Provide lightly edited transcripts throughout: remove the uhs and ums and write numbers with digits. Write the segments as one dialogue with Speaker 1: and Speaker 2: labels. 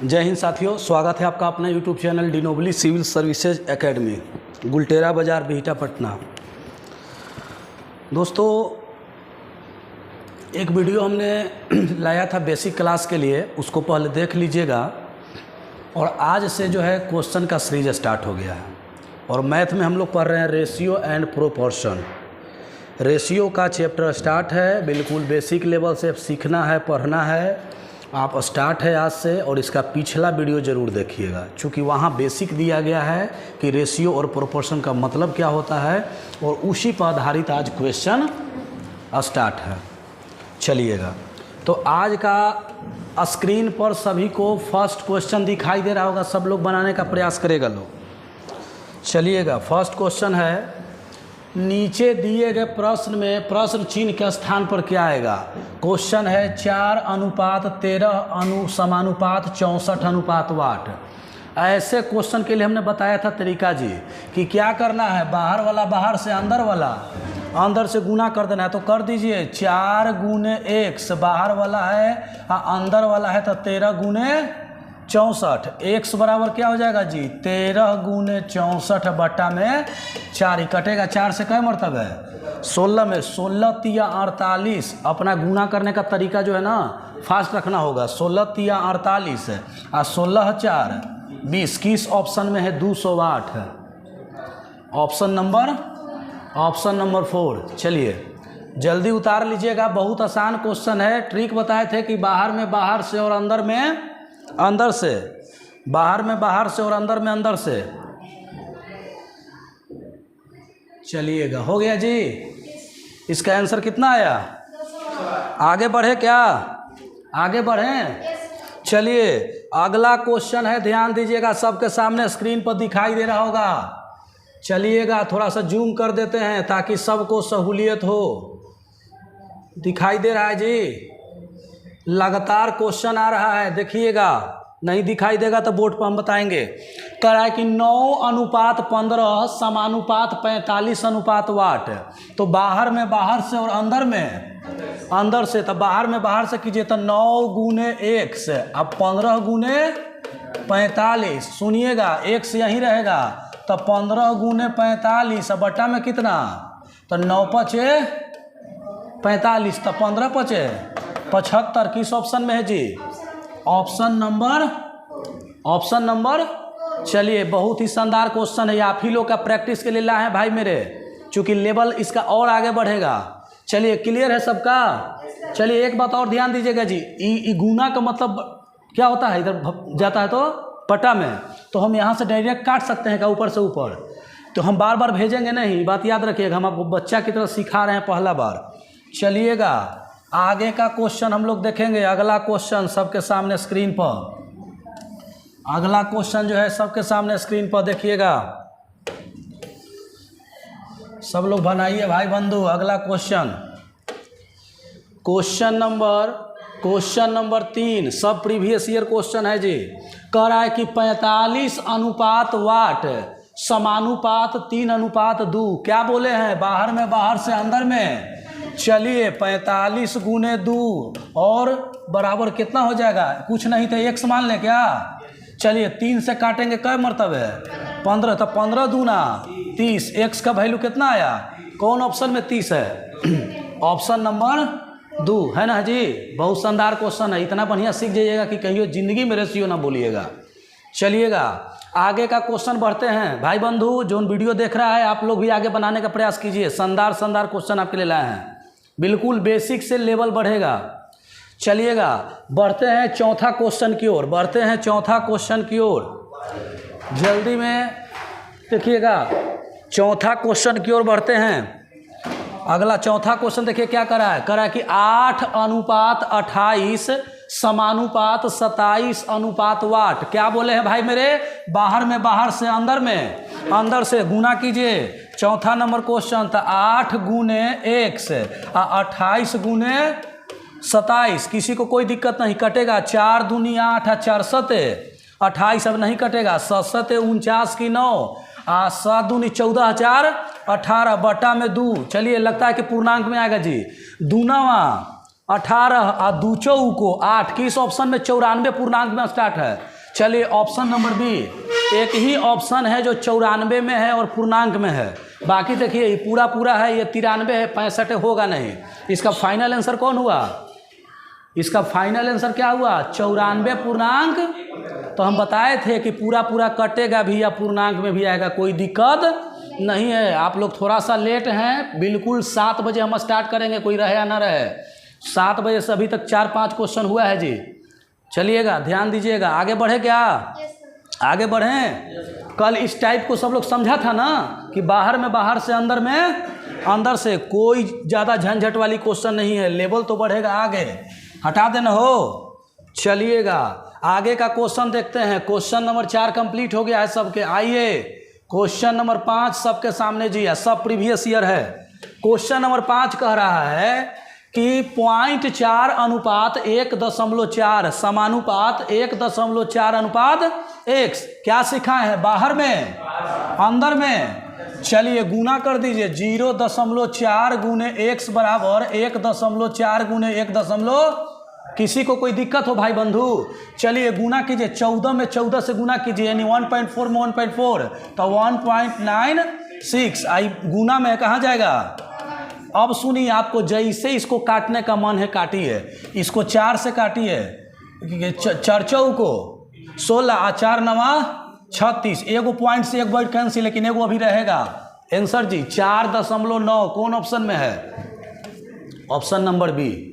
Speaker 1: जय हिंद साथियों, स्वागत है आपका अपना YouTube channel Dinobali civil services academy, Gultera Bazar, Bihta, Patna. दोस्तों, एक वीडियो हमने लाया था बेसिक क्लास के लिए, उसको पहले देख लीजिएगा। और आज से जो है क्वेश्चन का सीरीज स्टार्ट हो गया है और मैथ में हम लोग पढ़ रहे हैं रेशियो एंड प्रोपोर्शन। रेशियो का चैप्टर स्टार्ट है, बिल्कुल बेसिक लेवल से सीखना है, पढ़ना है। आप स्टार्ट है आज से और इसका पिछला वीडियो ज़रूर देखिएगा, क्योंकि वहाँ बेसिक दिया गया है कि रेशियो और प्रोपोर्शन का मतलब क्या होता है और उसी पर आधारित आज क्वेश्चन स्टार्ट है। चलिएगा, तो आज का स्क्रीन पर सभी को फर्स्ट क्वेश्चन दिखाई दे रहा होगा, सब लोग बनाने का प्रयास करेगा लोग। चलिएगा, फर्स्ट क्वेश्चन है, नीचे दिए गए प्रश्न में प्रश्न चिन्ह के स्थान पर क्या आएगा। क्वेश्चन है 4:13 समानुपात 64:8। ऐसे क्वेश्चन के लिए हमने बताया था तरीका जी कि क्या करना है, बाहर वाला बाहर से, अंदर वाला अंदर से गुना कर देना है। तो कर दीजिए 4 गुने x, बाहर वाला है अंदर वाला है तो 13 गुने 64। x बराबर क्या हो जाएगा जी, 13 गुने 64 बट्टा में 4 ही कटेगा। 4 से कई मरतब है 16 में, 16 तिया 48। अपना गुना करने का तरीका जो है ना फास्ट रखना होगा। 16 तिया 48 है और 16 4 20। किस ऑप्शन में है, 208 है। Option number 4। चलिए जल्दी उतार लीजिएगा, बहुत आसान क्वेश्चन है। ट्रिक बताए थे कि बाहर में बाहर से और अंदर में अंदर से, बाहर में बाहर से और अंदर में अंदर से। चलिएगा, हो गया जी। इसका आंसर कितना आया, आगे बढ़े क्या, आगे बढ़ें। चलिए अगला क्वेश्चन है, ध्यान दीजिएगा, सबके सामने स्क्रीन पर दिखाई दे रहा होगा। चलिएगा थोड़ा सा जूम कर देते हैं ताकि सबको सहूलियत हो। दिखाई दे रहा है जी, लगातार क्वेश्चन आ रहा है, देखिएगा। नहीं दिखाई देगा तो बोर्ड पर हम बताएंगे। कह रहा है कि 9:15 समानुपात 45:8। तो बाहर में बाहर से और अंदर में अंदर से, तो बाहर में बाहर से कीजिए तो 9 गुने 1 से, अब 15 गुने 45। सुनिएगा, 1 से यहीं रहेगा तो 15 गुने 45 बट्टा में कितना, तो 9 पचे 45, तो 15 पचे 75। किस ऑप्शन में है जी, ऑप्शन नंबर। चलिए बहुत ही शानदार क्वेश्चन है, आप ही लोग का प्रैक्टिस के लिए लाए हैं भाई मेरे, चूँकि लेवल इसका और आगे बढ़ेगा। चलिए क्लियर है सबका। चलिए एक बात और ध्यान दीजिएगा जी, ई गुना का मतलब क्या होता है, इधर जाता है तो पटा में, तो हम यहाँ से डायरेक्ट काट सकते हैं क्या, ऊपर से ऊपर। तो हम बार बार भेजेंगे नहीं, बात याद रखिएगा, हम आपको बच्चा की तरह सिखा रहे हैं पहला बार। चलिएगा आगे का क्वेश्चन हम लोग देखेंगे। अगला क्वेश्चन सबके सामने स्क्रीन पर, अगला क्वेश्चन जो है सबके सामने स्क्रीन पर देखिएगा। सब लोग बनाइए भाई बंधु। अगला क्वेश्चन नंबर 3, सब प्रीवियस ईयर क्वेश्चन है जी। कह रहा है कि 45:8 समानुपात 3:2। क्या बोले हैं, बाहर में बाहर से अंदर में। चलिए 45 गुने 2 और बराबर कितना हो जाएगा, कुछ नहीं तो x मान लें क्या। चलिए 3 से काटेंगे, कई मरतब है 15, तो 15 दूना 30। x का वैल्यू कितना आया, कौन ऑप्शन में 30 है, ऑप्शन नंबर 2 है ना जी। बहुत शानदार क्वेश्चन है, इतना बढ़िया सीख जाइएगा कि कहियो जिंदगी में रेशियो ना बोलिएगा। चलिएगा आगे का क्वेश्चन बढ़ते हैं। भाई बंधु जो वीडियो देख रहा है, आप लोग भी आगे बनाने का प्रयास कीजिए। शानदार क्वेश्चन आपके लिए लाए हैं, बिल्कुल बेसिक से लेवल बढ़ेगा। चलिएगा बढ़ते हैं चौथा क्वेश्चन की ओर, जल्दी में देखिएगा। चौथा क्वेश्चन की ओर बढ़ते हैं। अगला चौथा क्वेश्चन देखिए क्या कर रहा है कि 8:28 समानुपात 27:8। क्या बोले हैं भाई मेरे, बाहर में बाहर से अंदर में अंदर से गुना कीजिए। चौथा नंबर क्वेश्चन था 8 गुने 1 से 28 गुने 27। किसी को कोई दिक्कत नहीं, कटेगा 4 दूनी 8 और 4 सते 28, अब नहीं कटेगा। 7 सते 49 की 9 और 7 दूनी 14 4 18 बटा में 2। चलिए लगता है कि पूर्णांक में आएगा जी, दूनावा 18 और 2 चौको 8। किस ऑप्शन में 94 पूर्णांक में स्टार्ट है। चलिए ऑप्शन नंबर बी, एक ही ऑप्शन है जो 94 में है और पूर्णांक में है, बाकी देखिए ये पूरा पूरा है, ये 93 है, 65 होगा नहीं। इसका फाइनल आंसर कौन हुआ? इसका फाइनल आंसर क्या हुआ? 94 पूर्णांक। तो हम बताए थे कि पूरा पूरा कटेगा भी या पूर्णांक में भी आएगा, कोई दिक्कत नहीं है। आप लोग थोड़ा सा लेट हैं, बिल्कुल 7 बजे हम स्टार्ट करेंगे, कोई रहे या ना रहे। 7 बजे से अभी तक 4-5 क्वेश्चन हुआ है जी। चलिएगा, ध्यान दीजिएगा। आगे बढ़े क्या? आगे बढ़ें। कल इस टाइप को सब लोग समझा था ना कि बाहर में बाहर से अंदर में अंदर से, कोई ज़्यादा झंझट वाली क्वेश्चन नहीं है। लेवल तो बढ़ेगा आगे, हटा देना हो। चलिएगा आगे का क्वेश्चन देखते हैं। क्वेश्चन नंबर 4 कंप्लीट हो गया है सबके। आइए क्वेश्चन नंबर 5 सबके सामने जी है, सब प्रीवियस ईयर है। क्वेश्चन नंबर 5 कह रहा है कि 0.4 अनुपात 1.4 समानुपात 1.4 अनुपात x। क्या सीखा है? बाहर में अंदर में। चलिए गुना कर दीजिए। 0.4 गुने x बराबर 1.4 गुने 1 किसी को कोई दिक्कत हो भाई बंधु? चलिए गुना कीजिए। 14 में 14 से गुना कीजिए, यानी 1.4 में 1.4 तो 1.96। आई गुना में कहाँ जाएगा? अब सुनिए, आपको जैसे इसको काटने का मन है काटिए। इसको 4 से काटिए, 4 को 16 और 4 नवा 36। एगो पॉइंट से एक पॉइंट कैंसिल, लेकिन एगो अभी रहेगा। आंसर जी 4.9 कौन ऑप्शन में है? Option number B.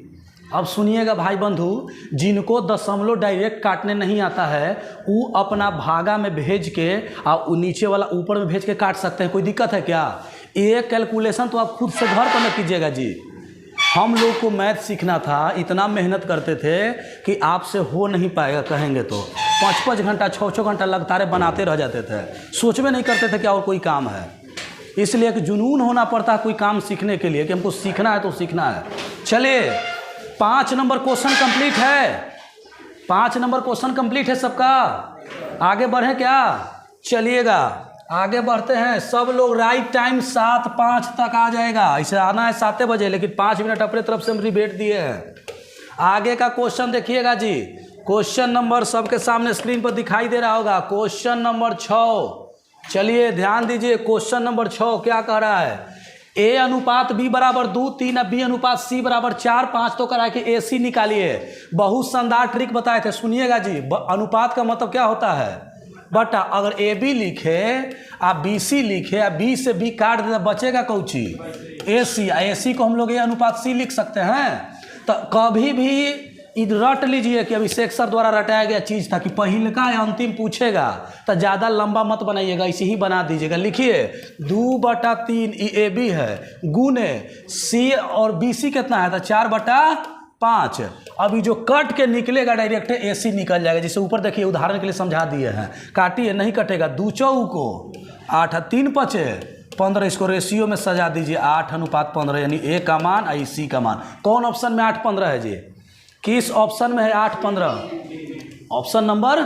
Speaker 1: अब सुनिएगा भाई बंधु, जिनको दशमलव डायरेक्ट काटने नहीं आता है वो अपना भागा में भेज के और नीचे वाला ऊपर में भेज के काट सकते हैं, कोई दिक्कत है क्या? ये कैलकुलेशन तो आप खुद से घर पर न कीजिएगा जी। हम लोग को मैथ सीखना था, इतना मेहनत करते थे कि आपसे हो नहीं पाएगा कहेंगे तो 5-5 घंटा 6-6 घंटा लगातार बनाते रह जाते थे, सोचवे नहीं करते थे कि और कोई काम है। इसलिए कि जुनून होना पड़ता है कोई काम सीखने के लिए कि हमको सीखना है तो सीखना है। चलिए 5 नंबर क्वेश्चन कंप्लीट है। 5 नंबर क्वेश्चन कंप्लीट है सबका। आगे बढ़े क्या? चलिएगा आगे बढ़ते हैं। सब लोग राइट टाइम 7:05 तक आ जाएगा। इसे आना है 7 बजे, लेकिन 5 मिनट अपने तरफ से हम रिबेट दिए हैं। आगे का क्वेश्चन देखिएगा जी। क्वेश्चन नंबर सबके सामने स्क्रीन पर दिखाई दे रहा होगा। Question number 6। चलिए ध्यान दीजिए। क्वेश्चन नंबर 6 क्या कह रहा है? A अनुपात B बराबर 2, 3 B अनुपात C बराबर 4, 5 तो करा के AC निकालिए। बहुत शानदार ट्रिक बताए थे, सुनिएगा जी। अनुपात का मतलब क्या होता है? बटा। अगर AB लिखे आप BC लिखे या B से B काट दे बचेगा कौची? AC। AC को हम लोग A अनुपात C लिख सकते हैं। तो कभी भी रट लीजिए कि अभिषेक सर द्वारा रटाया गया चीज़ था कि पहिलका या अंतिम पूछेगा, तो ज़्यादा लंबा मत बनाइएगा, इसे ही बना दीजिएगा। लिखिए 2/3 AB है गुने C और BC कितना है? तो 4/5। अभी जो कट के निकलेगा डायरेक्ट AC निकल जाएगा। जैसे ऊपर देखिए उदाहरण के लिए समझा दिए हैं। काटिए, नहीं कटेगा। 2 चौको 8, 3 5 15। इसको रेशियो में सजा दीजिए 8:15, यानी A का मान और C का मान। कौन ऑप्शन में 8:15 है जी? किस ऑप्शन में है 8:15? Option number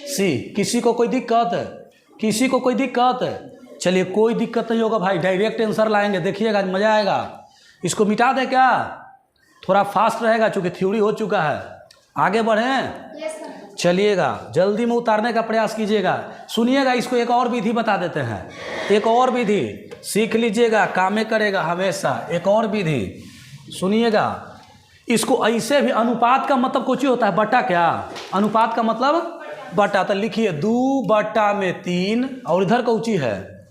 Speaker 1: C. किसी को कोई दिक्कत है? किसी को कोई दिक्कत है? चलिए कोई दिक्कत नहीं होगा भाई, डायरेक्ट आंसर लाएंगे, देखिएगा मज़ा आएगा। इसको मिटा दे क्या? थोड़ा फास्ट रहेगा चूँकि थ्योरी हो चुका है। आगे बढ़ें। चलिएगा जल्दी में उतारने का प्रयास कीजिएगा। सुनिएगा, इसको एक और विधि बता देते हैं। एक और विधि सीख लीजिएगा, कामे करेगा हमेशा। एक और विधि सुनिएगा। इसको ऐसे भी, अनुपात का मतलब कुछ ही होता है बटा। क्या अनुपात का मतलब? बटा। तो लिखिए 2/3 और इधर का ऊँची है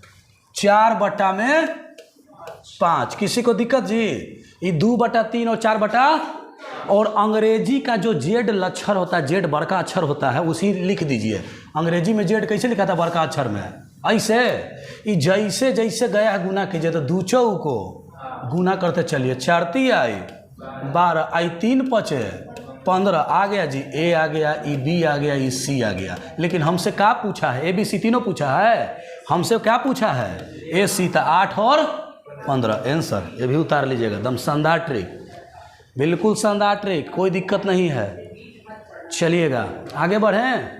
Speaker 1: 4/5। किसी को दिक्कत जी? ये 2/3 और 4 और अंग्रेजी का जो जेड लक्षर होता है, जेड बड़का अक्षर होता है, उसी लिख दीजिए। अंग्रेजी में जेड कैसे लिखा था? बड़का अक्षर में ऐसे। ये जैसे जैसे गया है गुना कीजिए। तो 2 को गुना करते चलिए। 4 आई 12 आई 3 5 15 आ गया जी। A आ गया, ई B आ गया, ई C आ गया। लेकिन हमसे क्या पूछा है? ABC तीनों पूछा है। हमसे क्या पूछा है? AC। था 8 और 15 आंसर। ये भी उतार लीजिएगा। एकदम शानदार ट्रिक, बिल्कुल शानदार ट्रिक, कोई दिक्कत नहीं है। चलिएगा आगे बढ़ें।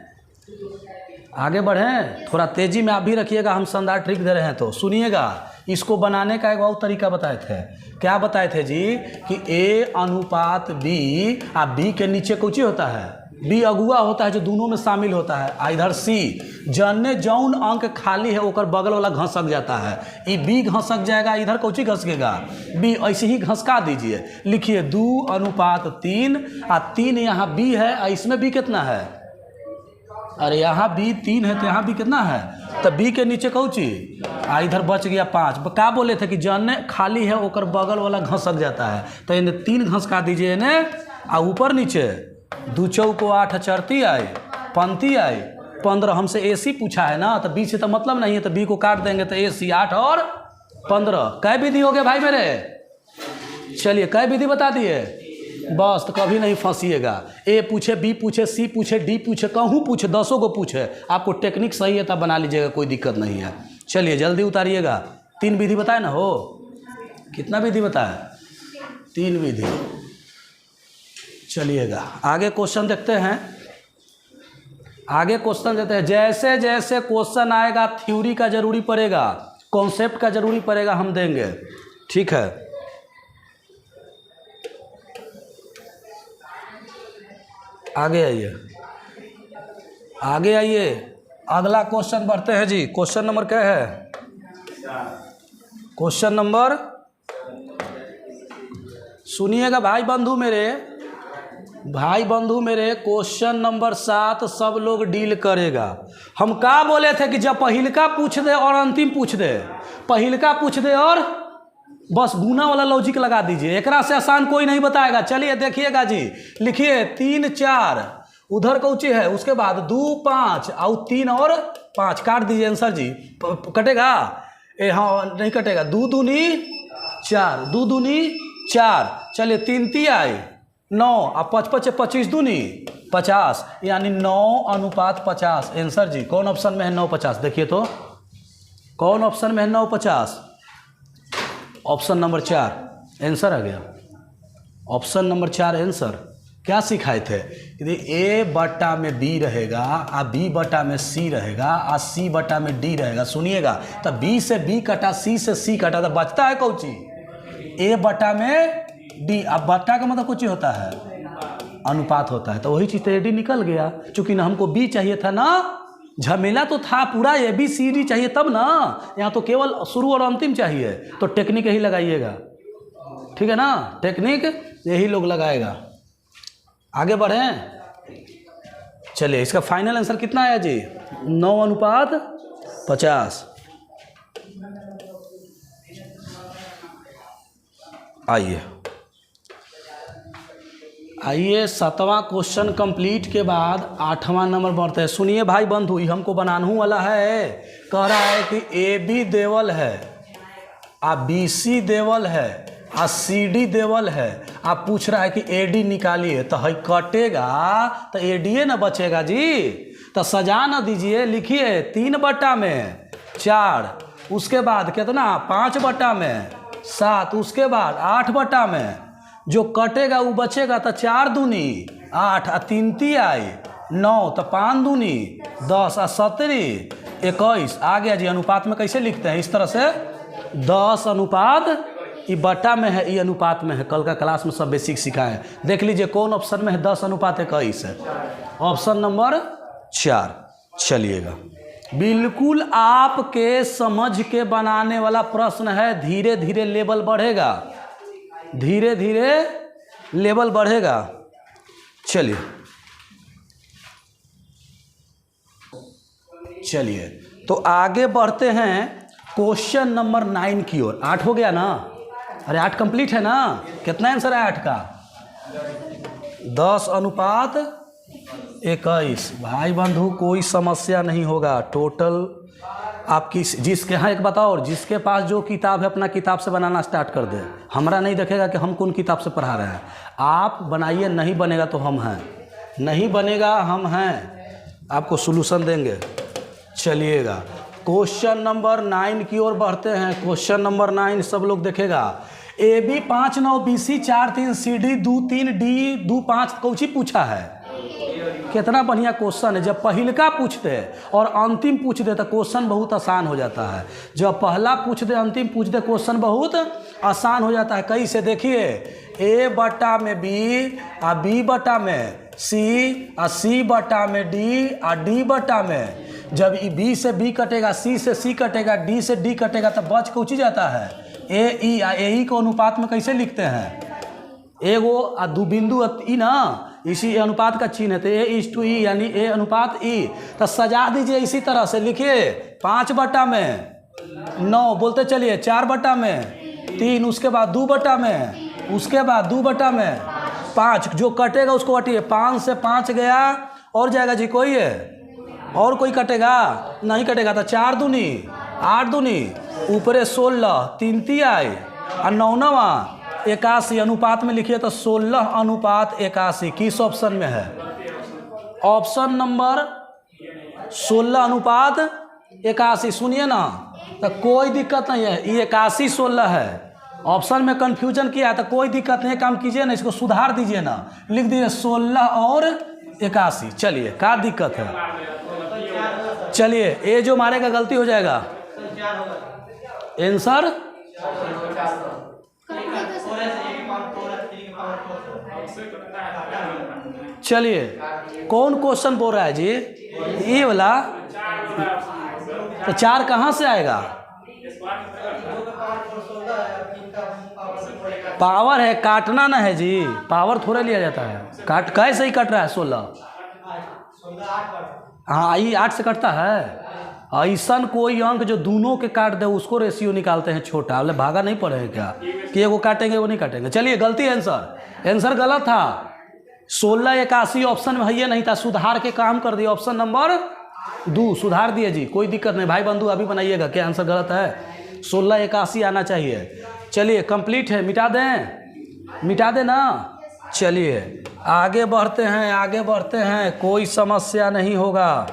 Speaker 1: आगे बढ़ें, थोड़ा तेज़ी में आप भी रखिएगा, हम शानदार ट्रिक दे रहे हैं तो सुनिएगा। इसको बनाने का एक और तरीका बताए थे। क्या बताए थे जी? कि A अनुपात B, आ B के नीचे कुछ ही होता है बी अगुआ होता है जो दोनों में शामिल होता है। आ इधर सी जन्ने जौन अंक खाली है ओकर बगल वाला घसक जाता है। ये बी घसक जाएगा, इधर कौची घसकेगा बी, ऐसे ही घसका दीजिए। लिखिए 2:3 आ 3 यहाँ बी है, इसमें बी कितना है, अरे यहाँ बी 3 है तो यहाँ बी कितना है, तो बी के नीचे कौची आ इधर बच गया 5। क्या बोले थे कि जन्ने खाली है ओकर बगल वाला घसक जाता है, तो इन्हें 3 घसका दीजिए इन्हें, आ ऊपर नीचे 2 चौको 8 चरती आए, पंती आए 15। हमसे AC पूछा है ना, तो बी से तो मतलब नहीं है, तो बी को काट देंगे तो AC 8 और 15। कै विधि हो गए भाई मेरे, चलिए कै विधि बता दिए, बस तो कभी नहीं फंसिएगा। ए पूछे, बी पूछे, सी पूछे, डी पूछे, कहूँ पूछे, 10 को पूछे, आपको टेक्निक सही है तब बना लीजिएगा, कोई दिक्कत नहीं है। चलिए जल्दी उतारिएगा। 3 विधि बताए ना, हो कितना विधि बताया, 3 विधि। चलिएगा आगे क्वेश्चन देखते हैं, आगे क्वेश्चन देते हैं। जैसे जैसे क्वेश्चन आएगा थ्योरी का जरूरी पड़ेगा, कॉन्सेप्ट का जरूरी पड़ेगा, हम देंगे, ठीक है। आगे आइए, आगे आइए, अगला क्वेश्चन बढ़ते हैं जी। क्वेश्चन नंबर क्या है, क्वेश्चन नंबर, सुनिएगा भाई बंधु मेरे, भाई बंधु मेरे, क्वेश्चन नंबर 7 सब लोग डील करेगा। हम क्या बोले थे कि जब पहिलका पूछ दे और अंतिम पूछ दे, पहिलका पूछ दे और बस गुना वाला लॉजिक लगा दीजिए, एकरा से आसान कोई नहीं बताएगा। चलिए देखिएगा जी, लिखिए 3 4 उधर कौची है, उसके बाद 2 5 और 3 और 5 काट दीजिए आंसर जी। कटेगा हाँ नहीं कटेगा, 2 दूनी 4, 2 दूनी 4, चलिए 3 3 आए 9 और 5 5 25 दूनी 50, यानी 9:50 आंसर जी। कौन ऑप्शन में है 9:50, देखिए तो कौन ऑप्शन में है 9:50, ऑप्शन नंबर 4 आंसर आ गया, ऑप्शन नंबर 4 आंसर। क्या सिखाए थे कि ए बटा में बी रहेगा, आ बी बटा में सी रहेगा, आ सी बटा में डी रहेगा। सुनिएगा, तो बी से बी कटा, सी से सी कटा, तो बचता है कौची ए बटा में डी। अब बटा का मतलब कुछ होता है अनुपात होता है, तो वही चीज़ तो डी निकल गया। चूंकि ना हमको बी चाहिए था ना, झमेला तो था पूरा ABCD चाहिए तब ना, यहाँ तो केवल शुरू और अंतिम चाहिए, तो टेक्निक यही लगाइएगा, ठीक है ना, टेक्निक यही लोग लगाएगा। आगे बढ़ें, चलिए इसका फाइनल आंसर कितना आया जी, 9:50। आइए आइए 7वां क्वेश्चन कंप्लीट के बाद 8वां नंबर बढ़ते हैं। सुनिए भाई बंधु, ये हमको बनानू वाला है, कह रहा है कि AB देवल है, आ BC देवल है, आ CD देवल है, आप पूछ रहा है कि AD निकालिए, तो है कटेगा तो AD ना बचेगा जी, तो सजा ना दीजिए। लिखिए 3/4, उसके बाद कितना 5/7, उसके बाद 8/में, जो कटेगा वो बचेगा, तो 4 दूनी 8 आ 3 3 आई 9, तो 5 दूनी 10 आ 17 21 आ गया जी। अनुपात में कैसे लिखते हैं, इस तरह से 10:, ये बटा में है, ये अनुपात में है, कल का क्लास में सब बेसिक सिखाए। देख लीजिए कौन ऑप्शन में है 10:21 है, ऑप्शन नंबर 4। चलिएगा, बिल्कुल आपके समझ के बनाने वाला प्रश्न है, धीरे धीरे लेवल बढ़ेगा, धीरे धीरे लेवल बढ़ेगा। चलिए चलिए तो आगे बढ़ते हैं क्वेश्चन नंबर 9 की ओर। 8 हो गया ना, अरे 8 कंप्लीट है ना, कितना आंसर है 8 का, 10:21। भाई बंधु कोई समस्या नहीं होगा, टोटल आपकी जिसके यहाँ एक बताओ, जिसके पास जो किताब है अपना किताब से बनाना स्टार्ट कर दे, हमरा नहीं देखेगा कि हम कौन किताब से पढ़ा रहे हैं। आप बनाइए, नहीं बनेगा तो हम हैं, नहीं बनेगा हम हैं, आपको सोल्यूशन देंगे। चलिएगा क्वेश्चन नंबर 9 की ओर बढ़ते हैं। क्वेश्चन नंबर 9 सब लोग देखेगा, AB 5 9 BC 4 3 CD 2 3 D 2 5 Cauchy पूछा है। कितना बढ़िया क्वेश्चन है। जब पहिलका पूछ दे और अंतिम पूछ दे तो क्वेश्चन बहुत आसान हो जाता है। जब पहला पूछ दे अंतिम पूछ दे क्वेश्चन बहुत आसान हो जाता है। कैसे देखिए, A बटा में B आ B बटा में सी और सी बटा में डी और डी बटा में, जब बी से बी कटेगा, सी से सी कटेगा, डी से डी कटेगा, तब बच कौची जाता है ए ई। ए ई को अनुपात में कैसे लिखते हैं, एगो आ दू बिंदु ई ना, इसी अनुपात का चिन्ह है, तो ए इज टू ई यानी ए अनुपात ई। तो सजा दीजिए इसी तरह से, लिखिए 5 बटा में 9, बोलते चलिए 4 बटा में 3, उसके बाद 2 बटा में, उसके बाद 2 बटा में 5, जो कटेगा उसको हटिए, 5 से 5 गया, और जाएगा जी कोई है और कोई कटेगा नहीं कटेगा, तो 4 दूनी 8 दूनी ऊपरे 16, 3 तिहाई और 9 81 अनुपात में लिखिए, तो 16 अनुपात 81 किस ऑप्शन में है, ऑप्शन नंबर 16 अनुपात 81। सुनिए ना, तो कोई दिक्कत नहीं है, ये 81 16 है, ऑप्शन में कंफ्यूजन किया तो कोई दिक्कत नहीं, काम कीजिए ना, इसको सुधार दीजिए ना, लिख दीजिए 16 और 81। चलिए क्या दिक्कत है, चलिए ये जो मारेगा गलती हो जाएगा, आंसर चलिए कौन क्वेश्चन बोल रहा है जी, ये वाला, तो 4 कहाँ से आएगा, पावर है, काटना ना है जी, पावर थोड़ा लिया जाता है, काट कैसे ही कट रहा है 16, हाँ ये 8 से कटता है। ऐसा कोई अंक जो दोनों के काट दे उसको रेशियो निकालते हैं छोटा, बोले भागा नहीं पड़ेगा क्या कि वो काटेंगे वो नहीं काटेंगे। चलिए गलती है, आंसर गलत था, 16 81 ऑप्शन में है नहीं था, सुधार के काम कर दिए, ऑप्शन नंबर 2 सुधार दिए जी, कोई दिक्कत नहीं भाई बंधु, अभी बनाइएगा क्या आंसर गलत है, 16 81 आना चाहिए। चलिए कंप्लीट है, मिटा दें ना। चलिए आगे बढ़ते हैं, कोई समस्या नहीं होगा।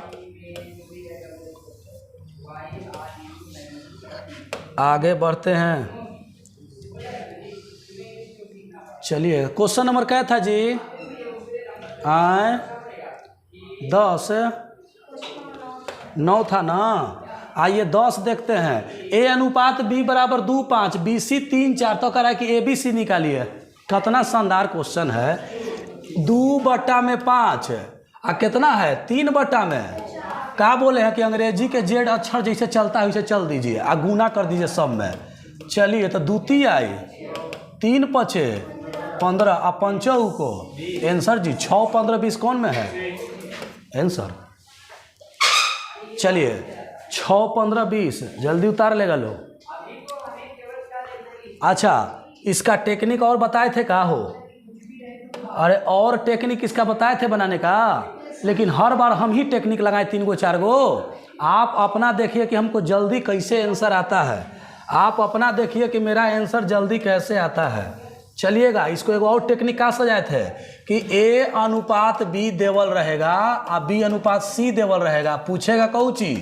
Speaker 1: आगे बढ़ते हैं, चलिए क्वेश्चन नंबर क्या था जी, 10 9 था ना, आइए 10 देखते हैं, ए अनुपात बी बराबर 2 5, बी सी 3 4, तो कह रहा है कि ए बी सी निकालिए। कितना शानदार क्वेश्चन है, 2 बटा में 5 और कितना है 3 बटा में, क्या बोले हैं कि अंग्रेजी के जेड अक्षर जैसे चलता है वैसे चल दीजिए, आ गुना कर दीजिए सब में। चलिए तो 2 तिहाई 3 पचे 15 और 5 को आंसर जी 6 15 20 कौन में है आंसर। चलिए 6 15 20 जल्दी उतार लेगा लोग। अच्छा इसका टेक्निक और बताए थे का हो, अरे और टेक्निक इसका बताए थे बनाने का, लेकिन हर बार हम ही टेक्निक लगाए 3 गो 4 गो। आप अपना देखिए कि हमको जल्दी कैसे आंसर आता है, आप अपना देखिए कि मेरा आंसर जल्दी कैसे आता है। चलिएगा इसको एक और टेक्निक का सजाए थे कि ए अनुपात बी देवल रहेगा और बी अनुपात सी देवल रहेगा, पूछेगा कौची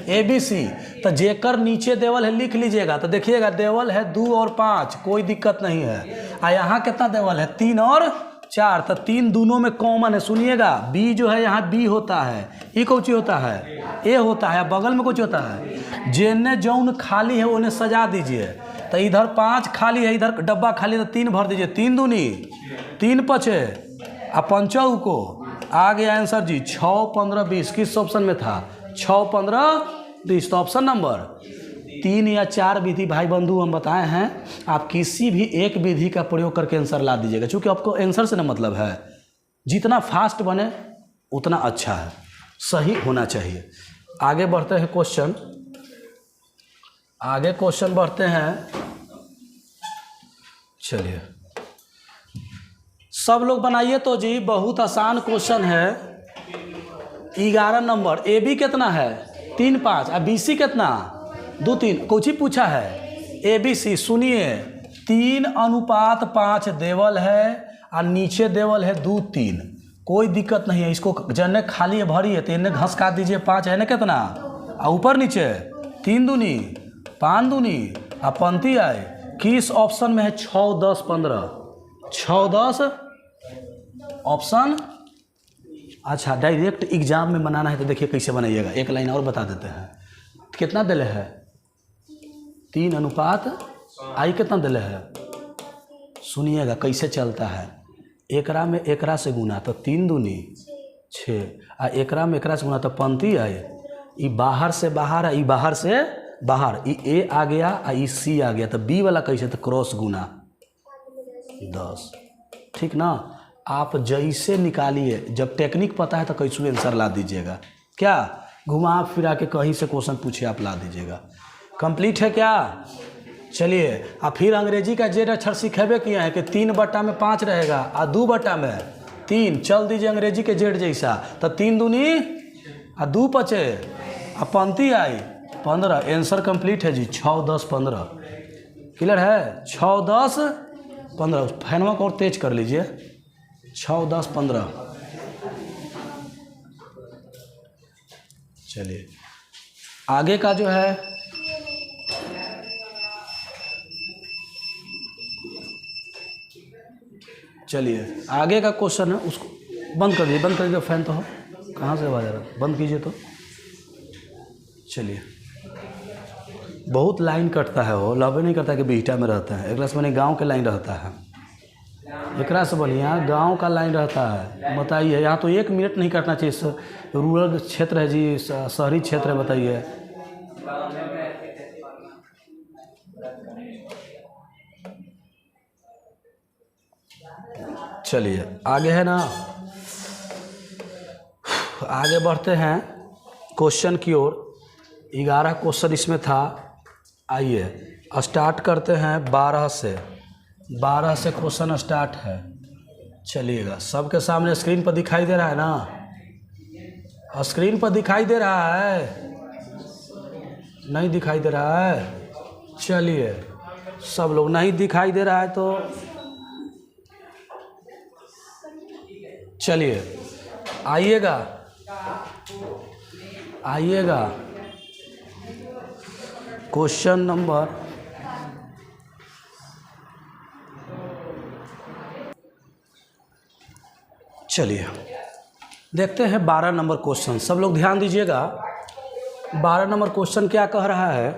Speaker 1: ए बी सी, तो जेकर नीचे देवल है लिख लीजिएगा। तो देखिएगा देवल है 2 और 5, कोई दिक्कत नहीं है। और यहाँ कितना देवल है 3 और 4, तो 3 दोनों में कॉमन है। सुनिएगा बी जो है यहाँ बी होता है, ये कौची होता है ए होता है, बगल में कुछ होता है, जेने जौन खाली है उन्हें सजा दीजिए। तो इधर 5 खाली है, इधर डब्बा खाली है, तो 3 भर दीजिए, 3 दूनी 3 पचे और 5 को आ गया आंसर जी 6 15 20। किस ऑप्शन में था 6 15 20, तो ऑप्शन नंबर 3 या 4 विधि भाई बंधु हम बताए हैं, आप किसी भी एक विधि का प्रयोग करके आंसर ला दीजिएगा, क्योंकि आपको आंसर से ना मतलब है, जितना फास्ट बने उतना अच्छा है, सही होना चाहिए। आगे बढ़ते हैं क्वेश्चन, आगे क्वेश्चन बढ़ते हैं। चलिए सब लोग बनाइए तो जी, बहुत आसान क्वेश्चन है। 11 नंबर, ए बी कितना है 3 5 और बी सी कितना 2 3, कौची पूछा है ए बी सी। सुनिए 3 अनुपात 5 देवल है और नीचे देवल है 2 3, कोई दिक्कत नहीं है। इसको जन्ने खाली है भरी है तो इन्हें घसका दीजिए, 5 है ना कितना और ऊपर नीचे 3 दूनी 5 दूनी और पंक्ति आए। किस ऑप्शन में है 6 10 15, 6 10 ऑप्शन। अच्छा डायरेक्ट एग्जाम में बनाना है तो देखिए कैसे बनाइएगा, एक लाइन और बता देते हैं। कितना दिले है 3 अनुपात आई कितना दिले है, सुनिएगा कैसे चलता है। एकरा में एकरा से गुना तो 3 दूनी 6, आ एकरा में एकरा से गुना तो पंक्ति आई, ई बाहर से बाहर, ई बाहर से बाहर, ई ए आ गया आ ई सी आ गया, तो बी वाला कैसे, तो क्रॉस गुना 10। ठीक ना। आप जैसे निकालिए, जब टेक्निक पता है तो कैसे आंसर ला दीजिएगा। क्या घुमा फिरा के कहीं से क्वेश्चन पूछे आप ला दीजिएगा। कंप्लीट है क्या। चलिए अब फिर अंग्रेजी का जेड अक्षर सीखेबे किया है कि 3/5 रहेगा आ 2/3। चल दीजिए अंग्रेजी के जेड जैसा, तो 3 दूनी आ 2 पचे आ पंक्ति आई 15। आंसर कंप्लीट है जी। 6, 10, 15 क्लियर है। 6, 10, 15 फैनवा को और तेज कर लीजिए। 6, 10, 15। चलिए आगे का जो है चलिए आगे का क्वेश्चन है, उसको बंद कर दीजिए। बंद कर दीजिए फैन तो हो, कहाँ से आवाज आ रहा है, बंद कीजिए तो। चलिए बहुत लाइन कटता है, वो लवे नहीं करता कि बिहटा में रहता है। एक क्लास में गाँव के लाइन रहता है, एक से बढ़िया गांव का लाइन रहता है। बताइए यहाँ तो 1 मिनट नहीं कटना चाहिए। रूरल क्षेत्र है जी, शहरी क्षेत्र है, बताइए। चलिए आगे है ना, आगे बढ़ते हैं क्वेश्चन की ओर। 11 क्वेश्चन इसमें था। आइए स्टार्ट करते हैं 12 से। 12 से क्वेश्चन स्टार्ट है। चलिएगा सबके सामने स्क्रीन पर दिखाई दे रहा है ना, स्क्रीन पर दिखाई दे रहा है, नहीं दिखाई दे रहा है। चलिए सब लोग नहीं दिखाई दे रहा है तो चलिए आइएगा आइएगा। क्वेश्चन नंबर चलिए देखते हैं 12 नंबर क्वेश्चन। सब लोग ध्यान दीजिएगा। 12 नंबर क्वेश्चन क्या कह रहा है,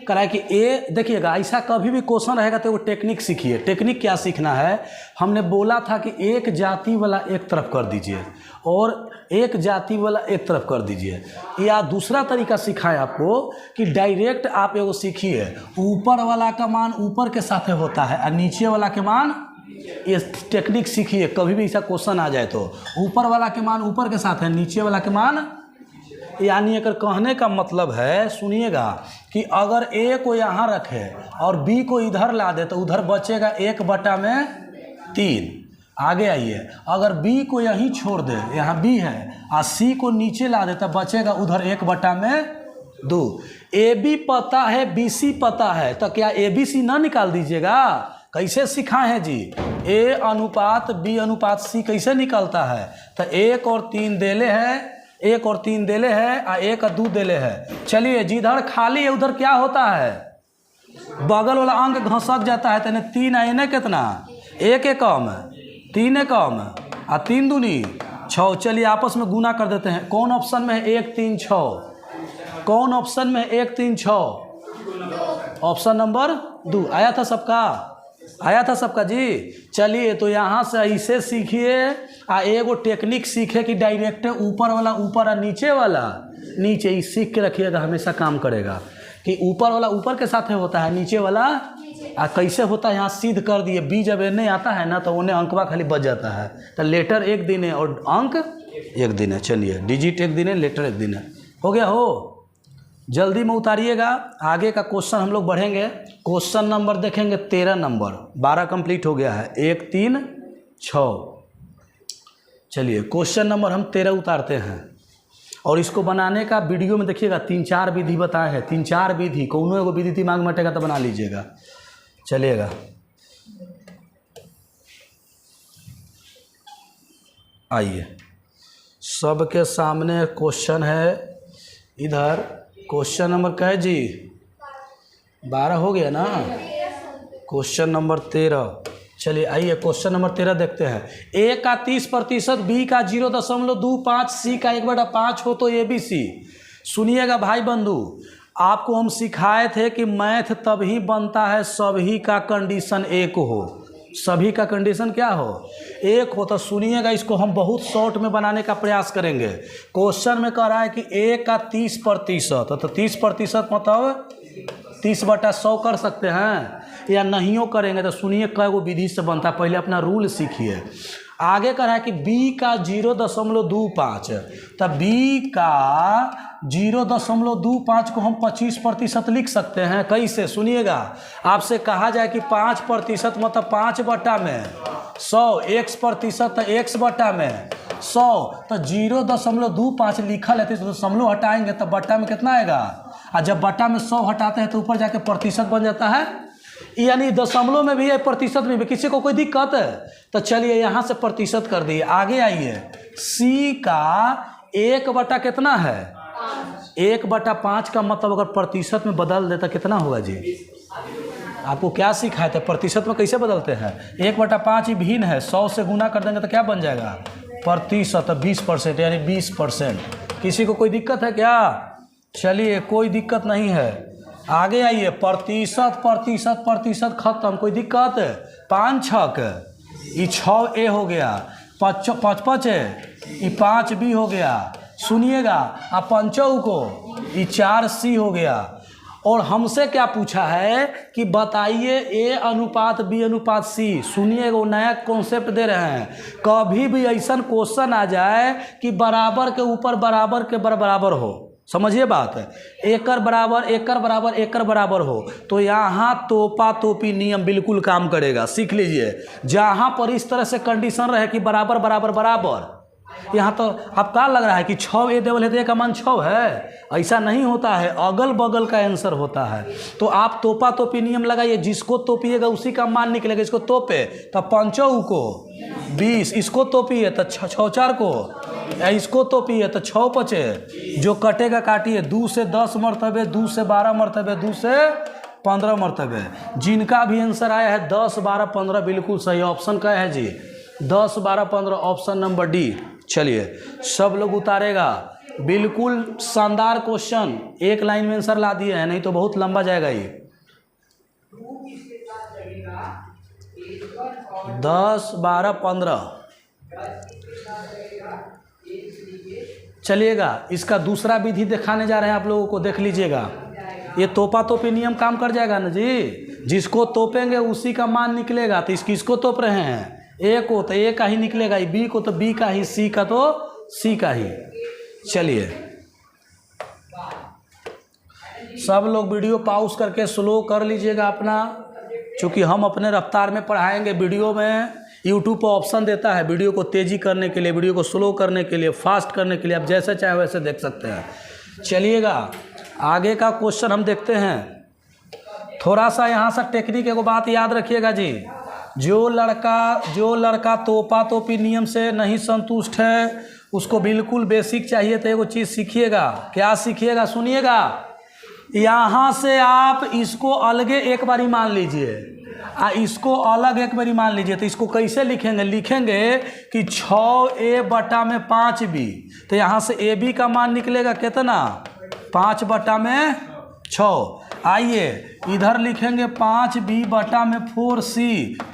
Speaker 1: कह रहा है कि ए, देखिएगा ऐसा कभी भी क्वेश्चन रहेगा तो वो टेक्निक सीखिए। टेक्निक क्या सीखना है, हमने बोला था कि एक जाति वाला एक तरफ कर दीजिए और एक जाति वाला एक तरफ कर दीजिए, या दूसरा तरीका सिखाएं आपको कि डायरेक्ट आप एगो सीखिए, ऊपर वाला का मान ऊपर के साथ होता है और नीचे वाला के मान, ये टेक्निक सीखिए। कभी भी ऐसा क्वेश्चन आ जाए तो ऊपर वाला के मान ऊपर के साथ है, नीचे वाला के मान, यानी अगर कहने का मतलब है, सुनिएगा, कि अगर ए को यहाँ रखे और बी को इधर ला दे तो उधर बचेगा 1/3। आगे आइए, अगर बी को यहीं छोड़ दे, यहाँ बी है, और सी को नीचे ला दे तो बचेगा उधर 1/2। ए बी पता है, बी सी पता है, तो क्या ए बी सी ना निकाल दीजिएगा। कैसे सिखाए हैं जी, ए अनुपात बी अनुपात सी कैसे निकलता है, तो 1 और 3 देले है, 1 और 3 देले है और 1 और 2 देले है। चलिए जिधर खाली है उधर क्या होता है, बगल वाला अंक घसक जाता है। तो 3 है ना, कितना 1 कम 3 कम और 3 दूनी 6। चलिए आपस में गुना कर देते हैं। कौन ऑप्शन में है 1, 3, 6, कौन ऑप्शन में 1, 3, 6, ऑप्शन नंबर 2। आया था सबका, आया था सबका जी। चलिए तो यहाँ से ऐसे सीखिए, एगो टेक्निक सीखे कि डायरेक्ट ऊपर वाला ऊपर और नीचे वाला नीचे, ही सीख के रखिएगा, हमेशा काम करेगा। कि ऊपर वाला ऊपर के साथ होता है, नीचे वाला कैसे होता है, यहाँ सिद्ध कर दिए। बी जब नहीं आता है ना तो उन्हें अंकवा खाली बच जाता है, तो लेटर एक दिन है और अंक एक दिन है। चलिए डिजिट एक दिन है, लेटर एक दिन है, हो गया। हो जल्दी में उतारिएगा। आगे का क्वेश्चन हम लोग बढ़ेंगे। क्वेश्चन नंबर देखेंगे 13 नंबर। 12 कंप्लीट हो गया है, 1, 3, 6। चलिए क्वेश्चन नंबर हम 13 उतारते हैं, और इसको बनाने का वीडियो में देखिएगा 3-4 विधि बताए हैं। 3-4 विधि, कौनो एगो विधि दिमाग में हटेगा तो बना लीजिएगा। चलिएगा आइए, सबके सामने क्वेश्चन है। इधर क्वेश्चन नंबर क्या है जी, 12 हो गया ना, क्वेश्चन नंबर 13। चलिए आइए क्वेश्चन नंबर 13 देखते हैं। ए का 30%, बी का 0.25, सी का 1/5 हो तो ए बी सी। सुनिएगा भाई बंधु, आपको हम सिखाए थे कि मैथ तभी बनता है सभी का कंडीशन एक हो। सभी का कंडीशन क्या हो, एक हो। तो सुनिएगा, इसको हम बहुत शॉर्ट में बनाने का प्रयास करेंगे। क्वेश्चन में कह रहा है कि a का 30%, तो 30% मतलब 30/100 कर सकते हैं या नहीं करेंगे। तो सुनिए कई वो विधि से बनता है, पहले अपना रूल सीखिए। आगे कह रहा है कि b का 0.25, तब b का 0.25 को हम 25% लिख सकते हैं। कैसे, सुनिएगा। आपसे कहा जाए कि 5% मतलब 5/100, x% तो x/100, तो 0.25 लिखल है तो दशमलव हटाएंगे तो बट्टा में कितना आएगा, और जब बट्टा में 100 हटाते हैं तो ऊपर जाके प्रतिशत बन जाता है, यानी दशमलव में भी है प्रतिशत में भी। किसी को कोई दिक्कत है तो चलिए यहाँ से प्रतिशत कर दिए। आगे आइए, c का 1 कितना है, 1/5 का मतलब अगर प्रतिशत में बदल देता कितना होगा जी। आपको क्या सिखाए थे, प्रतिशत में कैसे बदलते हैं। 1/5 ही भिन्न है, 100 से गुना कर देंगे तो क्या बन जाएगा, प्रतिशत 20%, यानी 20%। किसी को कोई दिक्कत है क्या, चलिए कोई दिक्कत नहीं है। आगे आइए, प्रतिशत खत्म, कोई दिक्कत। 5 छक ये 6a हो गया, 5 ये 5b हो गया। सुनिएगा, आप 5 को ये 4c हो गया। और हमसे क्या पूछा है कि बताइए a/b/c। सुनिए, वो नया कॉन्सेप्ट दे रहे हैं। कभी भी ऐसा क्वेश्चन आ जाए कि बराबर के ऊपर बराबर के बराबर हो, समझिए बात है, एकर बराबर हो, तो यहाँ तोपा तोपी नियम बिल्कुल काम करेगा। सीख लीजिए, जहाँ पर इस तरह से कंडीशन रहे कि बराबर बराबर बराबर, यहाँ तो आपका लग रहा है कि 6a देवल है तो a का मान 6 है, ऐसा नहीं होता है, अगल बगल का आंसर होता है। तो आप तोपा तोपी नियम लगाइए, जिसको तोपिएगा उसी का मान निकलेगा। इसको तोपे तो 5 को 20, इसको तोपिए तो 6×4 को, इसको तोपिए तो 6×5, जो कटेगा काटिए। 2 से 10 मरतबे, 2 से 12 मरतबे, 2 से 15 मरतबे। जिनका भी आंसर आया है 10, 12, 15 बिल्कुल सही। ऑप्शन क्या है जी, 10, 12, 15, ऑप्शन नंबर डी। चलिए सब लोग उतारेगा, बिल्कुल शानदार क्वेश्चन, एक लाइन में आंसर ला दिए हैं, नहीं तो बहुत लंबा जाएगा ये। 10, 12, 15। चलिएगा, इसका दूसरा विधि दिखाने जा रहे हैं आप लोगों को, देख लीजिएगा। ये तोपा तोपी नियम काम कर जाएगा ना जी, जिसको तोपेंगे उसी का मान निकलेगा। तो किसको तोप रहे हैं, ए को तो ए का ही निकलेगा, बी को तो बी का ही, सी का तो सी का ही। चलिए सब लोग वीडियो पॉज करके स्लो कर लीजिएगा अपना, क्योंकि हम अपने रफ्तार में पढ़ाएंगे। वीडियो में यूट्यूब पर ऑप्शन देता है वीडियो को तेज़ी करने के लिए, वीडियो को स्लो करने के लिए, फास्ट करने के लिए, आप जैसे चाहे वैसे देख सकते हैं। चलिएगा आगे का क्वेश्चन हम देखते हैं। थोड़ा सा यहाँ से टेक्निक एगो बात याद रखिएगा जी, जो लड़का तोपा तोपी नियम से नहीं संतुष्ट है, उसको बिल्कुल बेसिक चाहिए, तो एगो चीज़ सीखिएगा। क्या सीखिएगा, सुनिएगा। यहाँ से आप इसको अलगे एक बारी मान लीजिए, इसको अलग एक बारी मान लीजिए। तो इसको कैसे लिखेंगे, लिखेंगे कि 6a/5b। तो यहाँ से ab का मान निकलेगा कितना, 5/6। आइए इधर लिखेंगे 5b/4c,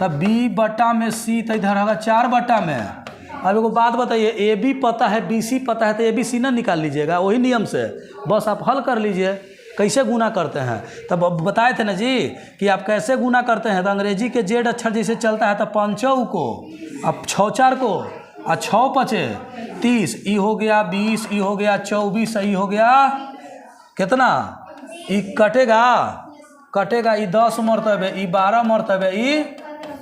Speaker 1: तब b/c, तो इधर होगा 4/। अब एगो बात बताइए, ए बी पता है, बी सी पता है, तो ए बी सी ना निकाल लीजिएगा वही नियम से, बस आप हल कर लीजिए। कैसे गुना करते हैं, तब बताए थे ना जी कि आप कैसे गुना करते हैं। तो अंग्रेजी के जेड अक्षर जैसे चलता है, तो 5 को, अब 6×4 को, और 6×5 30, ई हो गया 20, ई हो गया 24, ई हो गया कितना, ई कटेगा ई 10 मरतबे, ई 12 मरतबे, ई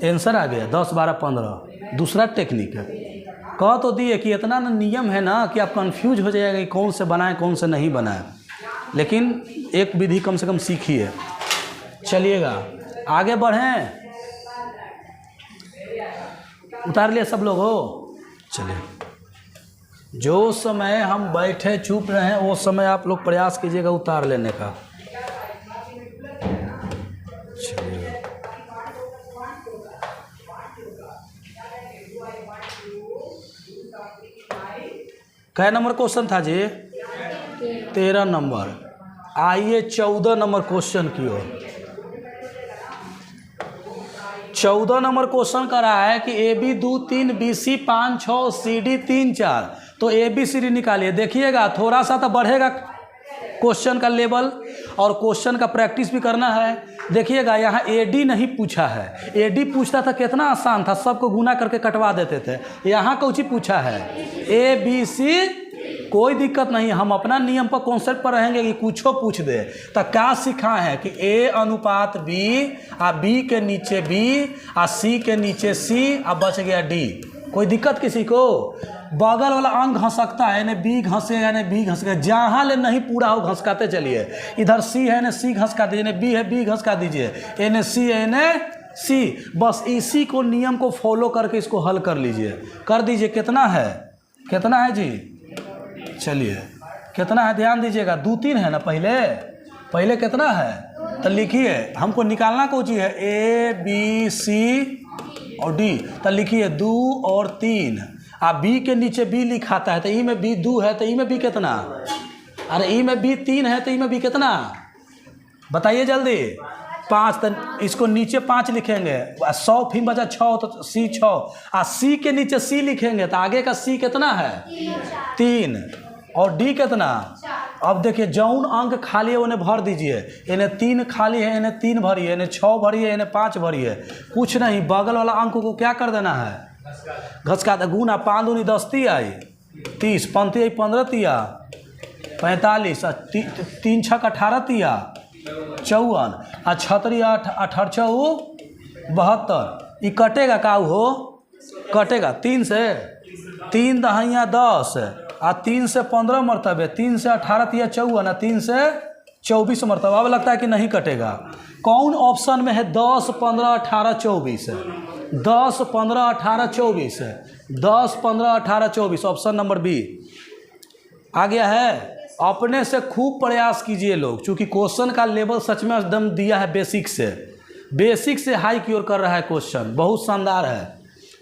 Speaker 1: आंसर आ गया 10, 12, 15। दूसरा टेक्निक है, कह तो दिए कि इतना ना नियम है ना कि आप कंफ्यूज हो जाएगा कि कौन से बनाएं कौन से नहीं बनाएं, लेकिन एक विधि कम से कम सीखिए। चलिएगा आगे बढ़ें, उतार लिए सब लोग हो। चलिए, जो समय हम बैठे चुप रहे वो समय आप लोग प्रयास कीजिएगा उतार लेने का। कै नंबर क्वेश्चन था जी, 13 नंबर। आइए 14 नंबर क्वेश्चन की ओर। 14 नंबर क्वेश्चन कर रहा है कि A B 2 3 B C 5 6 C D 3 4। तो ए बी सी डी निकालिए। देखिएगा थोड़ा सा तो बढ़ेगा क्वेश्चन का लेवल और क्वेश्चन का प्रैक्टिस भी करना है। देखिएगा यहाँ ए डी नहीं पूछा है। ए डी पूछता था कितना आसान था, सबको गुना करके कटवा देते थे। यहाँ कुछ बूझा है ए बी सी, कोई दिक्कत नहीं, हम अपना नियम पर कॉन्सेप्ट पर रहेंगे कि कुछो पूछ दे। तो क्या सीखा है कि ए अनुपात बी आ बी के नीचे बी आ सी के नीचे सी आ बच गया डी। कोई दिक्कत किसी को? बगल वाला अंग घसकता है, यानी बी घसे यानी बी घस गया, जहाँ ले नहीं पूरा हो घसकाते चलिए। इधर सी है यानी सी घसका दीजिए, बी है बी घसका दीजिए, यानी सी है यानी सी। बस इसी को नियम को फॉलो करके इसको हल कर लीजिए। कर दीजिए। कितना है, कितना है जी? चलिए कितना है ध्यान दीजिएगा। 2 3 है ना, पहले कितना है तो लिखिए। हमको निकालना कौन चीज़ है? ए बी सी और डी। तो लिखिए 2 और 3। आ बी के नीचे बी लिखाता है तो ई में बी 2 है तो ई में बी कितना? अरे ई में बी 3 है तो ई में बी कितना? बताइए जल्दी। 5। तो इसको नीचे 5 लिखेंगे, 100 फिर बचा 6 तो सी 6। आ सी के नीचे सी लिखेंगे तो आगे का सी कितना है? 3 और डी कितना? अब देखिए जौन अंक खाली है उन्हें भर दीजिए। इन्हें 3 खाली है, इन्हें 3 भरी है, इन्हें 6 भरी है, इन्हें 5 भरी है। कुछ नहीं, बगल वाला अंक को क्या कर देना है? घसका दे। गुना 5 दूनी 10 तिया 30, 5 15 तिया 45, 3 6 18 तिया 54, आ 36 8 18 4 72। ये कटेगा का हो? कटेगा 3 से 3 दहिया 10 आ 3 से 15 मरतबे, 3 से 18 तिया 54 ना, 3 से 24 मरतबा। अब लगता है कि नहीं कटेगा। कौन ऑप्शन में है? 10 15 18 24 है। 10 15 18 24 है। 10 15 18 24 ऑप्शन नंबर बी आ गया है। अपने से खूब प्रयास कीजिए लोग, क्योंकि क्वेश्चन का लेवल सच में एकदम दिया है बेसिक से हाई की ओर कर रहा है क्वेश्चन। बहुत शानदार है।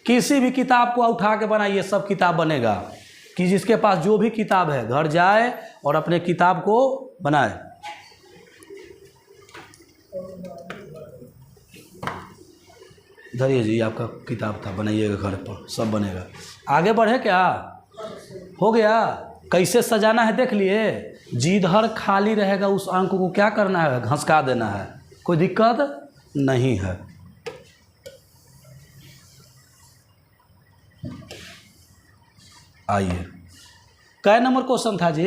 Speaker 1: किसी भी किताब को उठा के बनाइए, सब किताब बनेगा। कि जिसके पास जो भी किताब है घर जाए और अपने किताब को बनाए। धरिए जी, आपका किताब था, बनाइएगा घर पर, सब बनेगा। आगे बढ़े क्या? हो गया। कैसे सजाना है देख लिए। जिधर खाली रहेगा उस अंक को क्या करना है? घसका देना है। कोई दिक्कत नहीं है। आइए, कै नंबर क्वेश्चन था जी?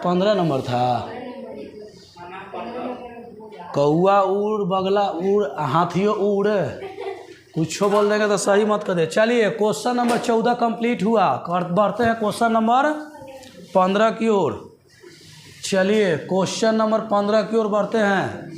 Speaker 1: 15 नंबर था। कौआ उड़, बगला उड़, हाथियों उड़, कुछ बोल देंगे तो सही मत कर दे। चलिए क्वेश्चन नंबर 14 कंप्लीट हुआ। बढ़ते हैं क्वेश्चन नंबर 15 की ओर। चलिए क्वेश्चन नंबर 15 की ओर बढ़ते हैं।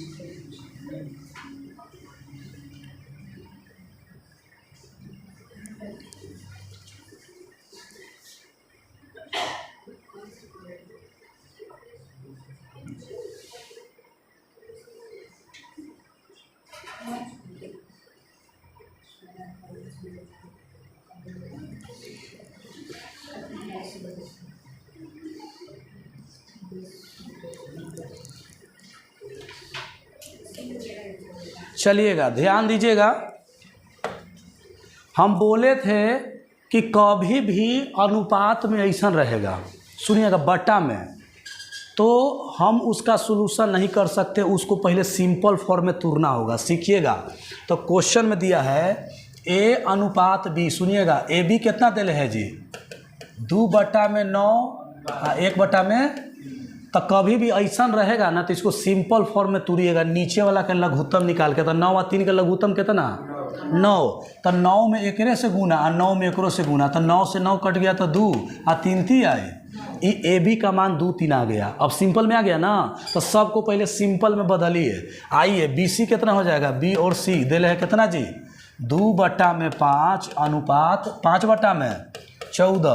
Speaker 1: चलिएगा ध्यान दीजिएगा। हम बोले थे कि कभी भी अनुपात में ऐसा रहेगा, सुनिएगा, बटा में, तो हम उसका सॉल्यूशन नहीं कर सकते, उसको पहले सिंपल फॉर्म में तोड़ना होगा। सीखिएगा। तो क्वेश्चन में दिया है ए अनुपात बी। सुनिएगा, ए बी कितना दिले है जी? 2/9 1/। तो कभी भी ऐसा रहेगा ना तो इसको सिंपल फॉर्म में तोड़िएगा। नीचे वाला का लघुत्तम निकाल के। तो 9 और 3 का लघुत्तम कितना? 9। तो 9 में एकरे से गुना और 9 में एकरो से गुना। तो 9 से 9 कट गया तो 2 और 3 3 आए। ये ए बी का मान 2 3 आ गया। अब सिंपल में आ गया ना, तो सबको पहले सिंपल में बदलिए। आइए बी सी कितना हो जाएगा? बी और सी दिले है कितना जी? 2/5 अनुपात 5/14,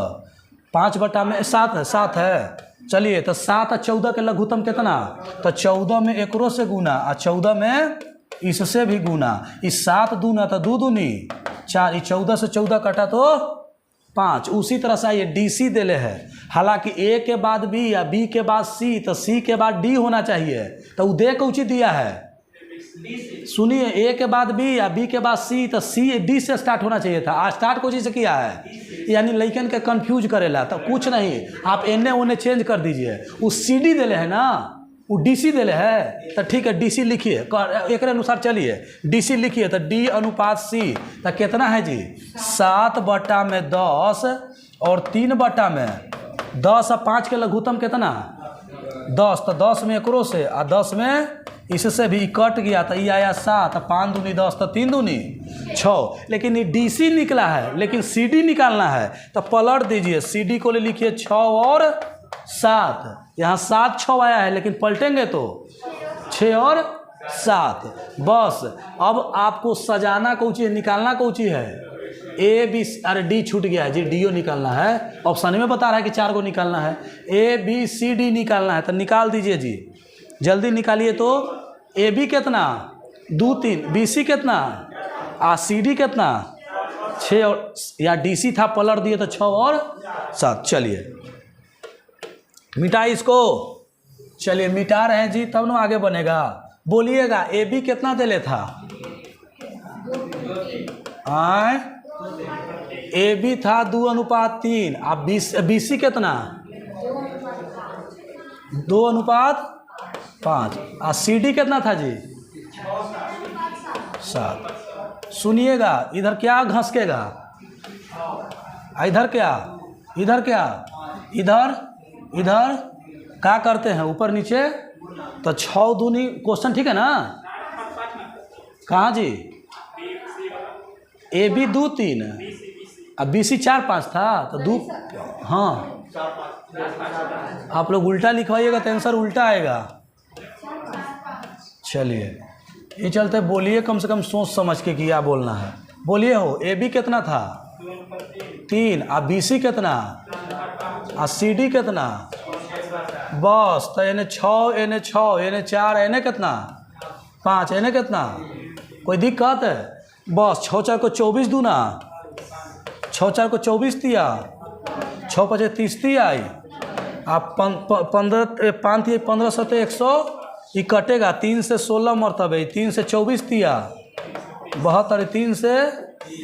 Speaker 1: 5/7 है, 7 है। चलिए तो 7 और 14 के लघुत्तम कितना? तो 14 में एकरो से गुना और 14 में इससे भी गुना। इस 7 दूना तो 2 दूनी 4। 14 से 14 कटा तो 5। उसी तरह से ये डी सी दिले है। हालांकि ए के बाद बी या बी के बाद सी, तो सी के बाद डी होना चाहिए। तो वो दे कौची दिया है? सुनिए, ए के बाद बी या बी के बाद सी, तो सी डी से स्टार्ट होना चाहिए था। आज स्टार्ट कोई चीज़ से किया है, यानी लइकन के कंफ्यूज करेला। तो कुछ नहीं, आप एने ओने चेंज कर दीजिए। वो सी डी दिले है ना, वो डी सी दिले है, तो ठीक है डी सी लिखिए, एक अनुसार चलिए डी सी लिखिए। तो डी अनुपात सी तो कितना है जी, 7/10 और 3/10 और 5 के लघुत्तम कितना 10, तो 10 में एकरो से और 10 में इससे भी कट गया, तो ये आया 7, 5 दूनी 10, तो 3 दूनी 6। लेकिन ये डी सी निकला है, लेकिन सी डी निकालना है, तो पलट दीजिए, सी डी को ले लिखिए 6 और 7। यहाँ 7 6 आया है, लेकिन पलटेंगे तो 6 और 7। बस अब आपको सजाना कौन चीज़, निकालना कौन चीज़ है, ए बी, अरे डी छूट गया है जी, डी ओ निकालना है। ऑप्शन में बता रहा है कि 4 को निकालना है, ए बी सी डी निकालना है, तो निकाल दीजिए जी, जल्दी निकालिए। तो ए बी कितना 2 3, बी सी कितना आ सी डी कितना 6 और, या डी सी था पलट दिए तो 6 और 7। चलिए मिटा इसको, चलिए मिटा रहे हैं जी, तब ना आगे बनेगा। बोलिएगा ए बी कितना दे ले था, ए बी था 2/3, अब बी सी कितना 2/5, और सी डी कितना था जी 7। सुनिएगा, इधर क्या घसकेगा, इधर क्या, इधर क्या, इधर इधर क्या करते हैं ऊपर नीचे, तो 6 दूनी क्वेश्चन ठीक है ना। कहाँ जी, ए बी 2 3, अब बी सी 4 5 था, तो 2, हाँ आप लोग उल्टा लिखवाइएगा तो आंसर उल्टा आएगा। चलिए ये चलते, बोलिए कम से कम सोच समझ के क्या बोलना है। बोलिए हो, ए बी कितना था 3, और बी सी कितना, और सी डी कितना, बस तो एने 6 एने 6 एने 4 एने कितना 5 एने कितना, कोई दिक्कत है, बस 6 4 को 24 दूना, 6 4 को 24 दिया, 6 5 30 दिया, आप 15 5 15 7 100 ये कटेगा, 3 से 16 मरतबे, 3 से 24 दिया 72, 3 से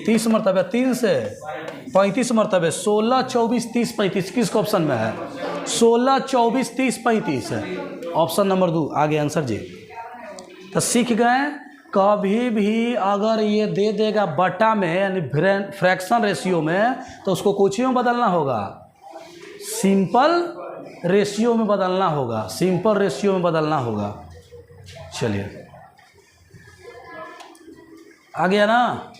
Speaker 1: 30 मरतबे, 3 से 35 मरतबे, 16 24 30 35, किस ऑप्शन में है 16 24 30 35 है, ऑप्शन नंबर 2 आगे आंसर जी। तो सीख गए, कभी भी अगर ये दे देगा बटा में यानी फ्रैक्शन रेशियो में, तो उसको कुछ में बदलना होगा, सिंपल रेशियो में बदलना होगा, सिंपल रेशियो में बदलना होगा। चलिए आ गया ना।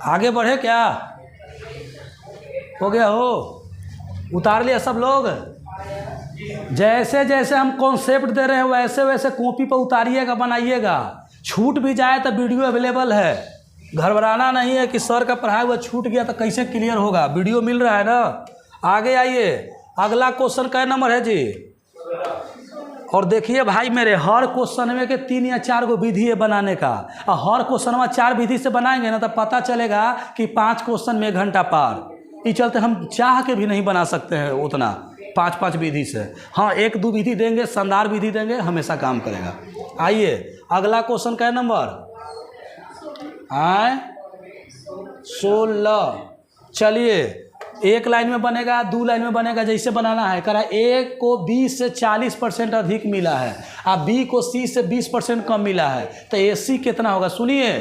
Speaker 1: आगे बढ़े क्या, हो गया हो, उतार लिया सब लोग। जैसे जैसे हम कॉन्सेप्ट दे रहे हैं वैसे वैसे कॉपी पर उतारिएगा, बनाइएगा। छूट भी जाए तो वीडियो अवेलेबल है, घबराना नहीं है कि सर का पढ़ाया हुआ छूट गया तो कैसे क्लियर होगा, वीडियो मिल रहा है ना। आगे आइए, अगला क्वेश्चन क्या नंबर है जी। और देखिए भाई मेरे, हर क्वेश्चन में के 3 या 4 को विधि है बनाने का, और हर क्वेश्चन में 4 विधि से बनाएंगे ना तो पता चलेगा कि 5 क्वेश्चन में 1 घंटा पार। इस चलते हम चाह के भी नहीं बना सकते हैं उतना 5 विधि से। हाँ 1 2 विधि देंगे, शानदार विधि देंगे, हमेशा काम करेगा। आइए अगला क्वेश्चन क्या नंबर 16। चलिए 1 लाइन में बनेगा, 2 लाइन में बनेगा, जैसे बनाना है। करा ए को बी से 40% अधिक मिला है, और बी को सी से 20% कम मिला है, तो ए सी कितना होगा। सुनिए,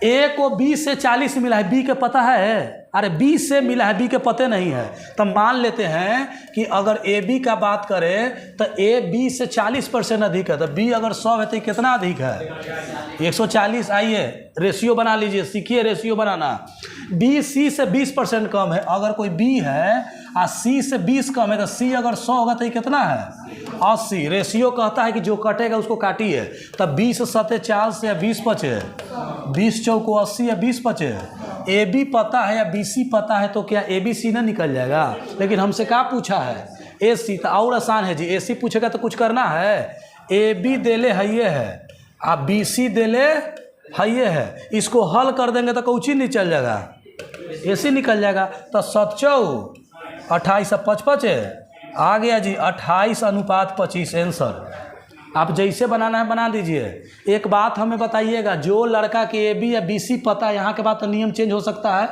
Speaker 1: ए को बी से 40 मिला है, बी के पता है, अरे बी से मिला है, बी के पते नहीं है। तो मान लेते हैं कि अगर ए बी का बात करें तो ए बी से 40% अधिक है, तो बी अगर 100 है तो कितना अधिक है 140। आइए रेशियो बना लीजिए, सीखिए रेशियो बनाना। बी सी से 20% कम है, अगर कोई बी है और सी से 20 कम है, तो सी अगर 100 होगा तो ये कितना है 80। रेशियो कहता है कि जो कटेगा उसको काटिए, तब 20 7 40 या 20 बचे, 20 चौको 80 या 20 बचे। ए बी पता है या बी सी पता है तो क्या ए बी सी ना निकल जाएगा। लेकिन हमसे क्या पूछा है ए सी, तो और आसान है जी। ए सी पूछेगा तो कुछ करना है, ए बी देले है ये है, आप बी सी देले है ये है, इसको हल कर देंगे तो कुछ ही नहीं चल जाएगा। AC निकल जाएगा। तो 7×4 28 और 5×5 आ गया जी 28:25 आंसर। आप जैसे बनाना है बना दीजिए। एक बात हमें बताइएगा, जो लड़का के AB या BC पता है, यहाँ के बाद तो नियम चेंज हो सकता है।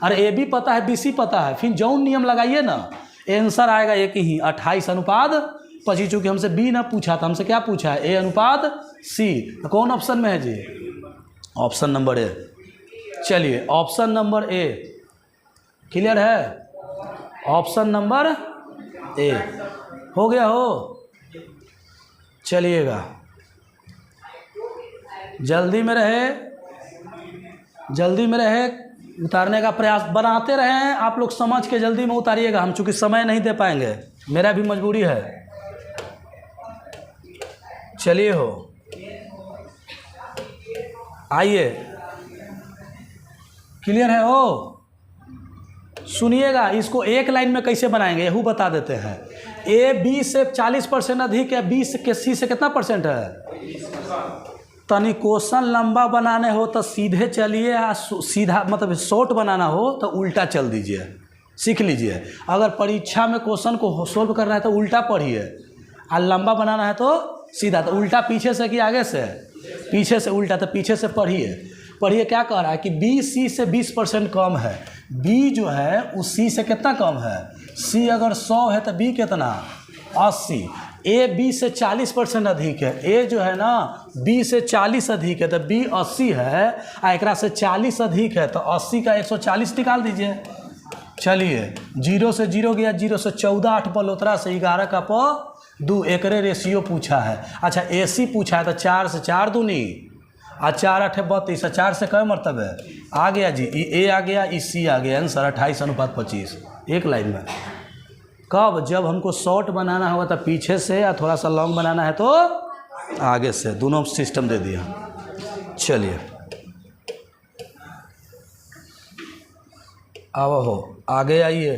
Speaker 1: अरे AB पता है BC पता है, फिर जौन नियम लगाइए ना, आंसर आएगा एक ही 28:25। चूँकि हमसे B ना पूछा था, हमसे क्या पूछा है A/C। तो कौन ऑप्शन में है जी? Option number A। चलिए ऑप्शन नंबर A क्लियर है? ऑप्शन नंबर A हो गया हो। चलिएगा जल्दी में रहे, जल्दी में रहे, उतारने का प्रयास बनाते रहें आप लोग, समझ के जल्दी में उतारिएगा। हम चूँकि समय नहीं दे पाएंगे, मेरा भी मजबूरी है। चलिए हो, आइए, क्लियर है हो? सुनिएगा, इसको एक लाइन में कैसे बनाएंगे यही बता देते हैं। AB से 40% अधिक है, B से C से कितना परसेंट है? तनी क्वेश्चन लंबा बनाने हो तो सीधे चलिए, सीधा मतलब शॉर्ट बनाना हो तो उल्टा चल दीजिए, सीख लीजिए। अगर परीक्षा में क्वेश्चन को सोल्व करना है तो उल्टा पढ़िए, और लंबा बनाना है तो सीधा। तो उल्टा पीछे से कि आगे से? पीछे से उल्टा, तो पीछे से पढ़िए। पढ़िए क्या कह रहा है कि B C से 20% कम है। B जो है उस C से कितना कम है? C अगर 100 है तो B कितना? 80। A B से 40% अधिक है। A जो है ना B से 40 अधिक है, तो B 80 है, और एकरा से 40 अधिक है, तो 80 का 140 निकाल दीजिए। चलिए 0 से 0 गया, 0 से 14, 8 बलोतरा से 11 का 2, एकरे रेशियो पूछा है। अच्छा AC पूछा है, तो 4 से 4 दूनी, और 4 8 32, 4 से कई मरतबे आ गया जी, A आ गया, C आ गया, आंसर 28:25 एक लाइन में। कब? जब हमको शॉर्ट बनाना होगा तो पीछे से, या थोड़ा सा लॉन्ग बनाना है तो आगे से, दोनों सिस्टम दे दिया। चलिए अब हो आगे आइए,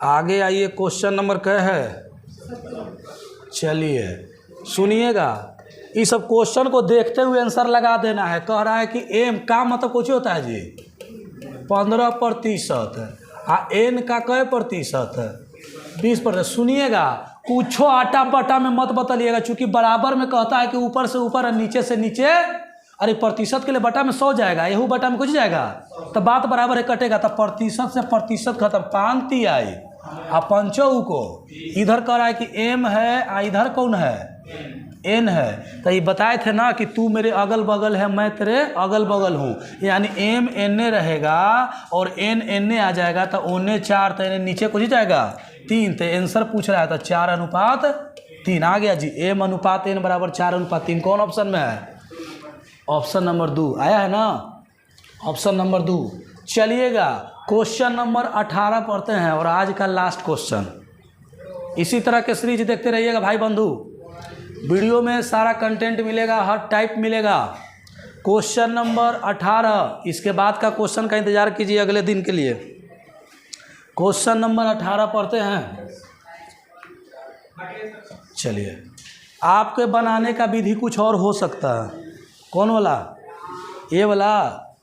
Speaker 1: आगे आइए। क्वेश्चन नंबर क्या है? चलिए सुनिएगा, इस सब क्वेश्चन को देखते हुए आंसर लगा देना है। कह रहा है कि एम का मतलब कुछ होता है जी 15%, N का कै प्रतिशत है? 20%। सुनिएगा, कुछो आटा पटा में मत बतलिएगा, चूंकि बराबर में कहता है कि ऊपर से ऊपर और नीचे से नीचे। अरे प्रतिशत के लिए बटा में 100 जाएगा, यहू बटा में कुछ जाएगा, तो बात बराबर है, कटेगा। तो प्रतिशत से प्रतिशत खत्म, 5 आई आ 5 को इधर कह रहा है कि M है, आ इधर कौन है? N है। तो ये बताए थे ना कि तू मेरे अगल बगल है, मैं तेरे अगल बगल हूँ, यानी M N रहेगा और N N आ जाएगा, तो ओने 4, तो N नीचे कुछ जाएगा 3। तो आंसर पूछ रहा है, तो 4:3 आ गया जी। M/N बराबर 4:3। कौन ऑप्शन में है? ऑप्शन नंबर 2 आया है ना, ऑप्शन नंबर 2। चलिएगा क्वेश्चन नंबर 18 पढ़ते हैं, और आज का लास्ट क्वेश्चन। इसी तरह के सीरीज देखते रहिएगा भाई बंधु, वीडियो में सारा कंटेंट मिलेगा, हर टाइप मिलेगा। क्वेश्चन नंबर 18, इसके बाद का क्वेश्चन का इंतजार कीजिए अगले दिन के लिए। क्वेश्चन नंबर 18 पढ़ते हैं। चलिए, आपके बनाने का विधि कुछ और हो सकता है। कौन वाला? ये वाला।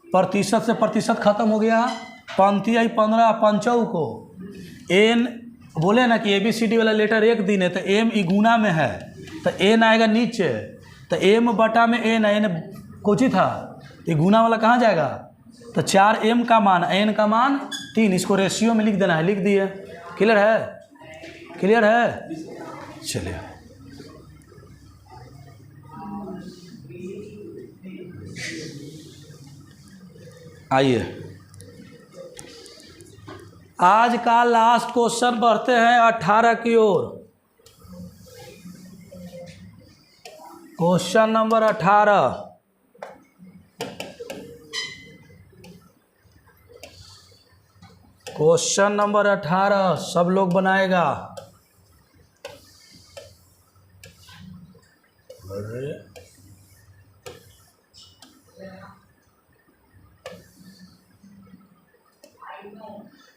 Speaker 1: प्रतिशत से प्रतिशत खत्म हो गया, पंक्ति आई 15, 5 को N बोले ना कि ABCD वाला लेटर एक दिन है, तो M गुना में है, तो N आएगा नीचे, तो M बटा में N है, N कुछ ही था, ये गुना वाला कहाँ जाएगा? तो 4M का मान, N का मान 3, इसको रेशियो में लिख देना है, लिख दिए। क्लियर है? क्लियर है? चलिए आइए, आज का लास्ट क्वेश्चन बढ़ते हैं 18 की ओर। Question number 18। क्वेश्चन नंबर 18 सब लोग बनाएगा।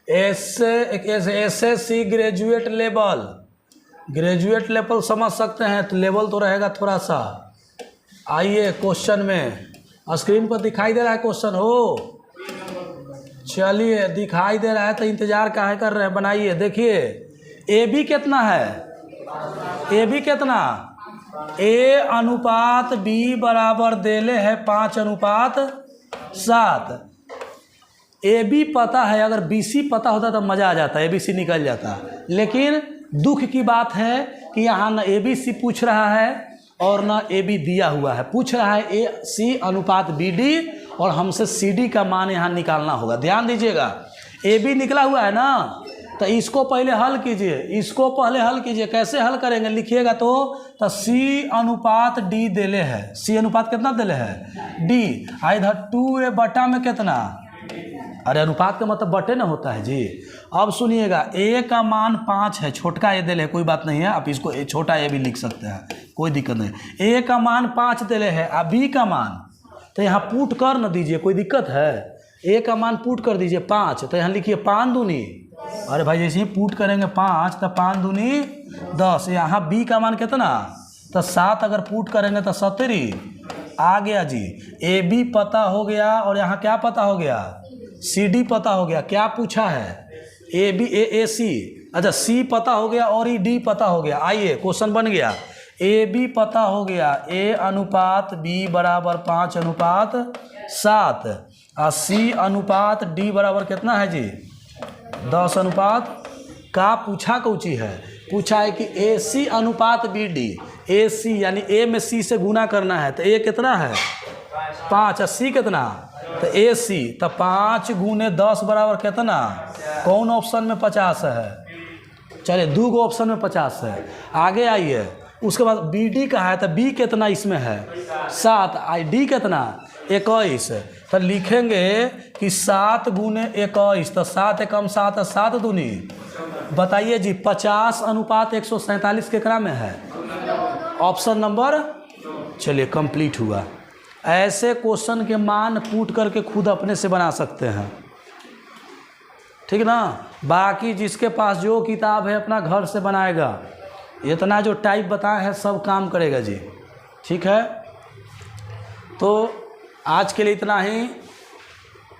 Speaker 1: SSC graduate level, graduate level समझ सकते हैं, तो लेवल तो रहेगा थोड़ा सा। आइए क्वेश्चन में, स्क्रीन पर दिखाई दे रहा है क्वेश्चन हो। चलिए दिखाई दे रहा है तो इंतजार काहे कर रहे हैं, बनाइए। देखिए ए बी कितना है, ए बी कितना, ए अनुपात बी बराबर देले है 5:7। ए बी पता है, अगर बी सी पता होता तो मज़ा आ जाता, ए बी सी निकल जाता। लेकिन दुख की बात है कि यहाँ न ए बी सी पूछ रहा है और न ए बी दिया हुआ है। पूछ रहा है ए सी अनुपात बी डी और हमसे सी डी का मान यहाँ निकालना होगा। ध्यान दीजिएगा, ए बी निकला हुआ है ना, तो इसको पहले हल कीजिए, इसको पहले हल कीजिए। कैसे हल करेंगे लिखिएगा तो सी अनुपात डी देले है, सी अनुपात कितना देले है डी, इधर 2a बटा में कितना, अरे अनुपात का मतलब बटे ना होता है जी। अब सुनिएगा, ए का मान 5 है, छोटका ए देले है, कोई बात नहीं है, आप इसको छोटा ए भी लिख सकते हैं, कोई दिक्कत नहीं। ए का मान 5 देले है, अब बी का मान तो यहाँ पुट कर न दीजिए, कोई दिक्कत है। ए का मान पुट कर दीजिए 5, तो यहाँ लिखिए 5 दूनी, अरे भाई जैसे ही पुट करेंगे 5 तो 5 दूनी 10। यहाँ बी का मान कितना, तो 7 अगर पुट करेंगे तो 70 आ गया जी। ए बी पता हो गया और यहाँ क्या पता हो गया, सी डी पता हो गया। क्या पूछा है, ए बी ए सी, अच्छा सी पता हो गया और ई डी पता हो गया। आइए क्वेश्चन बन गया, ए बी पता हो गया, ए अनुपात बी बराबर 5:7 और सी अनुपात डी बराबर कितना है जी 10 अनुपात का। पूछा कौची है, पूछा है कि ए सी अनुपात बी डी, ए सी यानी ए में सी से गुना करना है, तो ए कितना है 5 और सी कितना, तो ए सी तो 5 गुने 10 बराबर कितना, कौन ऑप्शन में 50 है, चलिए 2 ऑप्शन में 50 है। आगे आइए, उसके बाद बी डी का है तो बी कितना इसमें है 7, आई डी कितना 21, तो लिखेंगे कि 7 गुने 21, तो 7 एकम 7 7 दूनी, बताइए जी 50:147 केकरा में है, ऑप्शन नंबर। चलिए कंप्लीट हुआ। ऐसे क्वेश्चन के मान पुट करके खुद अपने से बना सकते हैं, ठीक ना। बाकी जिसके पास जो किताब है अपना घर से बनाएगा, इतना जो टाइप बताए हैं सब काम करेगा जी, ठीक है। तो आज के लिए इतना ही।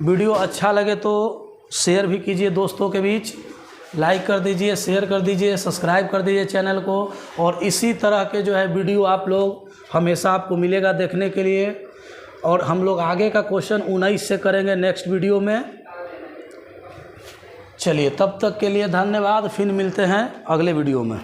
Speaker 1: वीडियो अच्छा लगे तो शेयर भी कीजिए दोस्तों के बीच, लाइक कर दीजिए, शेयर कर दीजिए, सब्सक्राइब कर दीजिए चैनल को। और इसी तरह के जो है वीडियो आप लोग हमेशा आपको मिलेगा देखने के लिए। और हम लोग आगे का क्वेश्चन 19 से करेंगे नेक्स्ट वीडियो में। चलिए तब तक के लिए धन्यवाद, फिर मिलते हैं अगले वीडियो में।